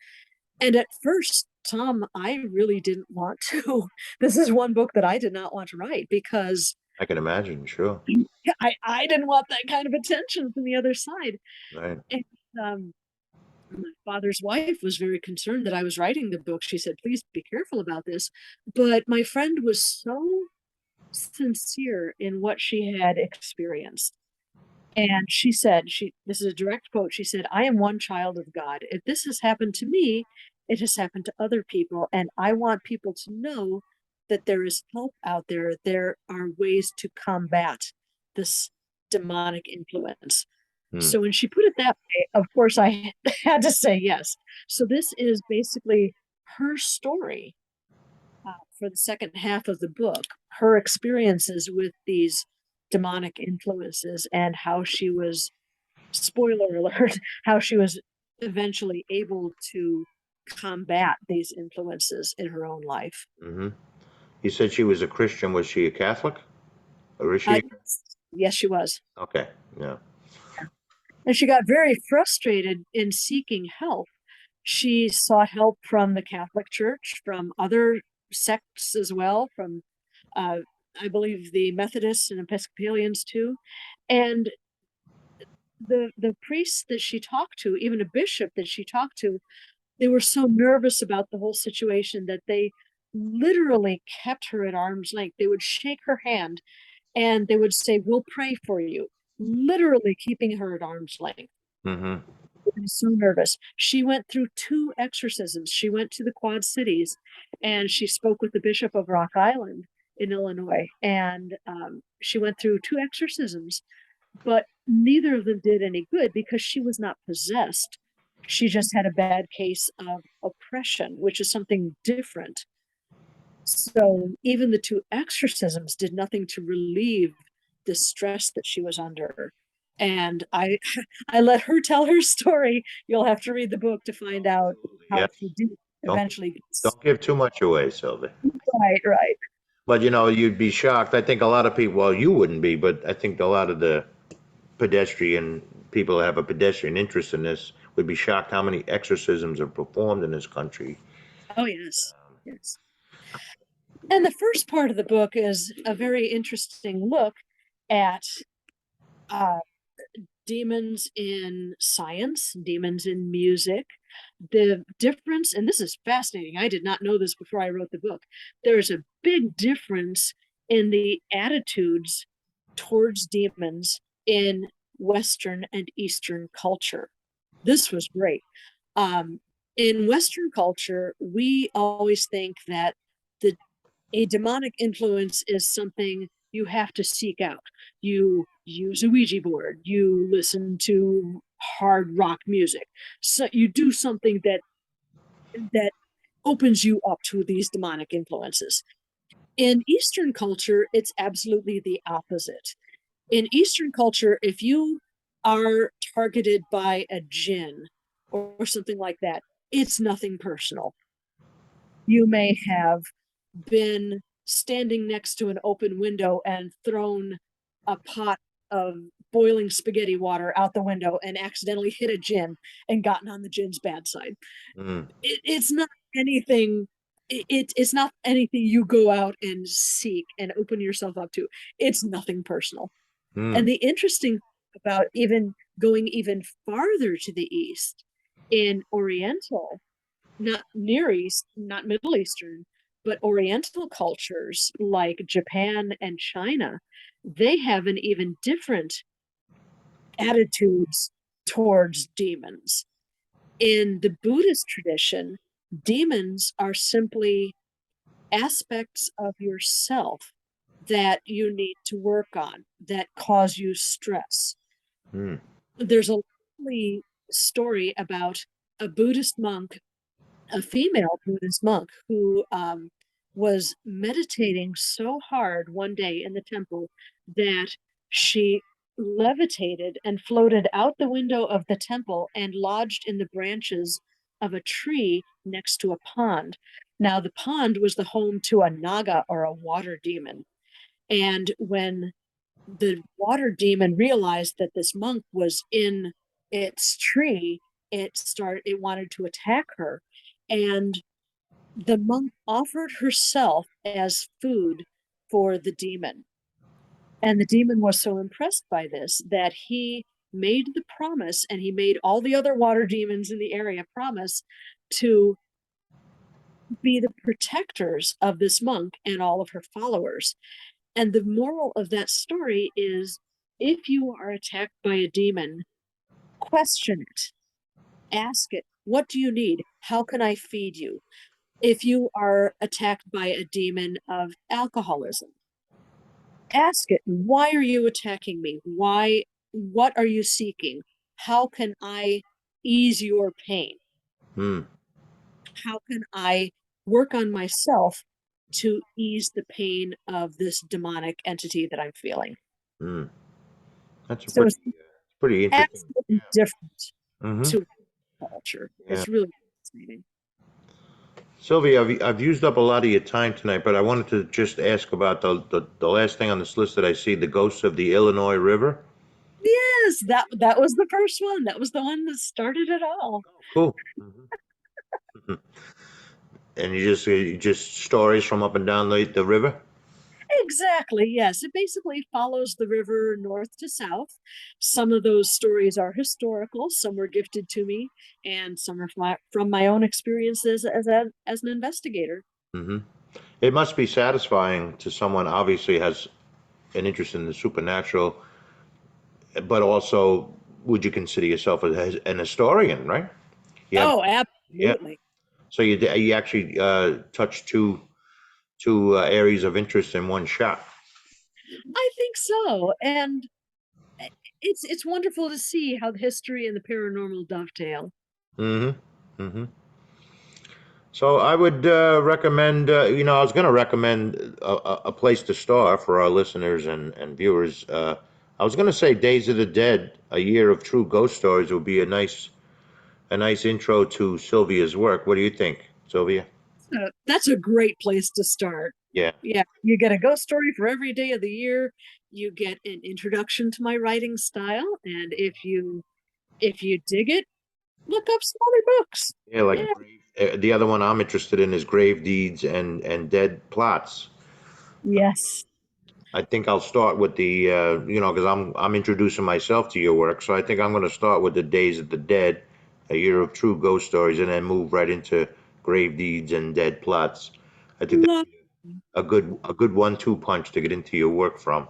And at first, Tom, I really didn't want to. This is one book that I did not want to write because I can imagine, sure. I didn't want that kind of attention from the other side. Right. And my father's wife was very concerned that I was writing the book. She said, "Please be careful about this." But my friend was so sincere in what she had experienced. And she said, this is a direct quote. She said, "I am one child of God. If this has happened to me, it has happened to other people. And I want people to know that there is help out there. There are ways to combat this demonic influence." Hmm. So when she put it that way, of course, I had to say yes. So this is basically her story for the second half of the book, her experiences with these demonic influences and how she was, spoiler alert, how she was eventually able to combat these influences in her own life. Hmm. You said she was a Christian. Was she a Catholic? Or is she? Yes, yes, she was. Okay. Yeah. And she got very frustrated in seeking help. She sought help from the Catholic Church, from other sects as well, from uh, I believe the Methodists and Episcopalians too. And the priests that she talked to, even a bishop that she talked to, they were so nervous about the whole situation that they literally kept her at arm's length. They would shake her hand and they would say, "We'll pray for you," literally keeping her at arm's length. Hmm. I was so nervous. She went through two exorcisms. She went to the Quad Cities and she spoke with the Bishop of Rock Island in Illinois. And she went through two exorcisms, but neither of them did any good because she was not possessed. She just had a bad case of oppression, which is something different. So even the two exorcisms did nothing to relieve the stress that she was under. And I I let her tell her story. You'll have to read the book to find out Absolutely. how Yes. she did Don't eventually. don't give too much away, Sylvia. Right, right. But you'd be shocked. I think a lot of people, well, you wouldn't be, but I think a lot of the pedestrian people that have a pedestrian interest in this would be shocked how many exorcisms are performed in this country. Oh yes. Yes. And the first part of the book is a very interesting look at uh, demons in science, demons in music, the difference, and this is fascinating. I did not know this before I wrote the book. There's a big difference in the attitudes towards demons in Western and Eastern culture. This was great. Um, in Western culture, we always think that the a demonic influence is something you have to seek out. You use a Ouija board, you listen to hard rock music. So you do something that opens you up to these demonic influences. In Eastern culture, it's absolutely the opposite. In Eastern culture, if you are targeted by a jinn or something like that, it's nothing personal. You may have been standing next to an open window and thrown a pot of boiling spaghetti water out the window and accidentally hit a jinn and gotten on the jinn's bad side. Mm, It's not anything. It's not anything you go out and seek and open yourself up to. It's nothing personal. mm, And the interesting thing about even going even farther to the east in Oriental, not Near East, not Middle Eastern, but Oriental cultures like Japan and China, they have an even different attitudes towards demons. In the Buddhist tradition, demons are simply aspects of yourself that you need to work on that cause you stress. mm, There's a lovely story about a Buddhist monk, a female Buddhist monk who was meditating so hard one day in the temple that she levitated and floated out the window of the temple and lodged in the branches of a tree next to a pond. Now, the pond was the home to a naga or a water demon. And when the water demon realized that this monk was in its tree, it wanted to attack her. And the monk offered herself as food for the demon. And the demon was so impressed by this that he made the promise, and he made all the other water demons in the area promise to be the protectors of this monk and all of her followers. And the moral of that story is, if you are attacked by a demon, question it, ask it, what do you need? How can I feed you? If you are attacked by a demon of alcoholism, ask it, why are you attacking me? What are you seeking? How can I ease your pain? mm. How can I work on myself to ease the pain of this demonic entity that I'm feeling? Mm, that's a So it's pretty interesting. absolutely different Hmm. to culture. Yeah. It's really fascinating. Sylvia, I've used up a lot of your time tonight, but I wanted to just ask about the last thing on this list that I see, the ghosts of the Illinois River. Yes, that was the first one. That was the one that started it all. Cool. Hmm. And you just stories from up and down the river? Exactly, yes. It basically follows the river north to south. Some of those stories are historical, some were gifted to me, and some are from my own experiences as an investigator. Hmm. It must be satisfying to someone obviously has an interest in the supernatural, but also would you consider yourself as an historian, right? You have, Oh, yeah. absolutely. So you actually touch two areas of interest in one shot. I think so. And it's wonderful to see how the history and the paranormal dovetail. Hmm. Hmm. So I would recommend, I was going to recommend a place to start for our listeners and viewers. I was going to say Days of the Dead, A Year of True Ghost Stories would be a nice intro to Sylvia's work. What do you think, Sylvia? That's a great place to start. Yeah, Yeah, you get a ghost story for every day of the year. You get an introduction to my writing style, and if you dig it, look up some other books. yeah, like Yeah. grave. The other one I'm interested in is Grave Deeds and Dead Plots. Yes. I think I'll start with because I'm introducing myself to your work, so I think I'm going to start with the Days of the Dead, A Year of True Ghost Stories, and then move right into Grave Deeds and Dead Plots. I think that's Love. a good one-two punch to get into your work from.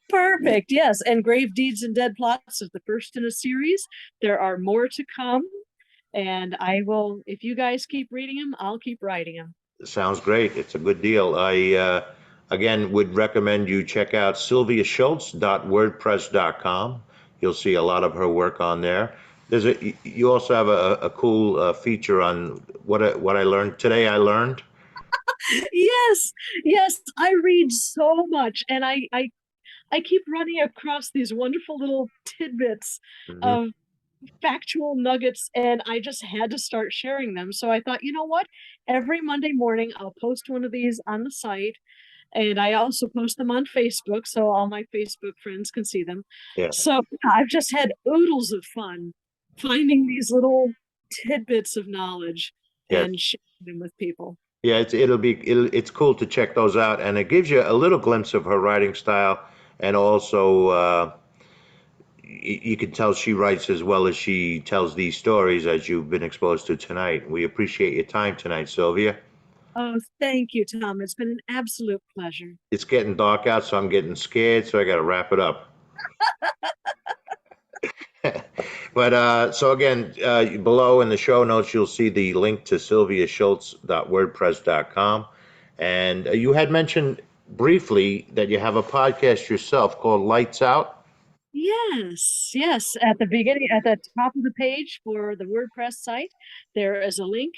Perfect. Yes. And Grave Deeds and Dead Plots is the first in a series. There are more to come. And I will, if you guys keep reading them, I'll keep writing them. Sounds great. It's a good deal. I again would recommend you check out sylviashults.wordpress.com. You'll see a lot of her work on there. You also have a cool feature on what I learned today. I learned. Yes. Yes. I read so much and I keep running across these wonderful little tidbits Hmm. of factual nuggets and I just had to start sharing them. So I thought, you know what? Every Monday morning I'll post one of these on the site and I also post them on Facebook so all my Facebook friends can see them. Yeah, So I've just had oodles of fun finding these little tidbits of knowledge yeah, and sharing them with people. yeah. It's cool to check those out, and it gives you a little glimpse of her writing style, and also you can tell she writes as well as she tells these stories as you've been exposed to tonight. We appreciate your time tonight, Sylvia. Oh, thank you, Tom. It's been an absolute pleasure. It's getting dark out, so I'm getting scared, so I got to wrap it up. But so again, below in the show notes, you'll see the link to sylviashultz.wordpress.com. And you had mentioned briefly that you have a podcast yourself called Lights Out. Yes, yes. At the beginning, at the top of the page for the WordPress site, there is a link.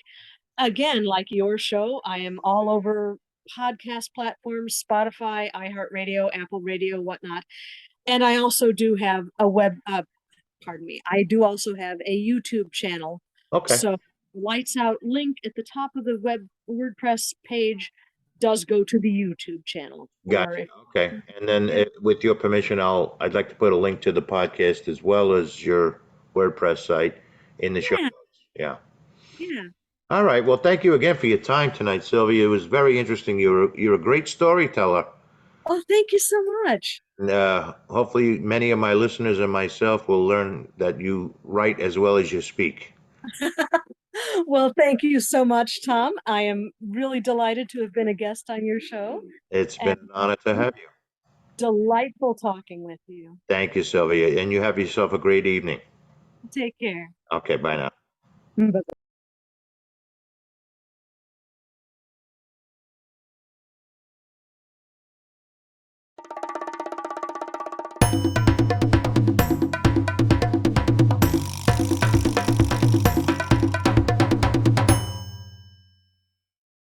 Again, like your show, I am all over podcast platforms, Spotify, iHeartRadio, Apple Radio, whatnot. And I also do have a pardon me, I do also have a YouTube channel. Okay, So lights out link at the top of the web WordPress page does go to the YouTube channel. Or gotcha. if, Okay, and then yeah, with your permission, I'd like to put a link to the podcast as well as your WordPress site in the show yeah, notes. Yeah. yeah. All right. Well, thank you again for your time tonight, Sylvia. It was very interesting. You're a great storyteller. Oh, thank you so much. And, hopefully, many of my listeners and myself will learn that you write as well as you speak. Well, thank you so much, Tom. I am really delighted to have been a guest on your show It's and been an honor to have you. delightful talking with you. Thank you, Sylvia. And you have yourself a great evening. Take care. Okay, bye now. Bye.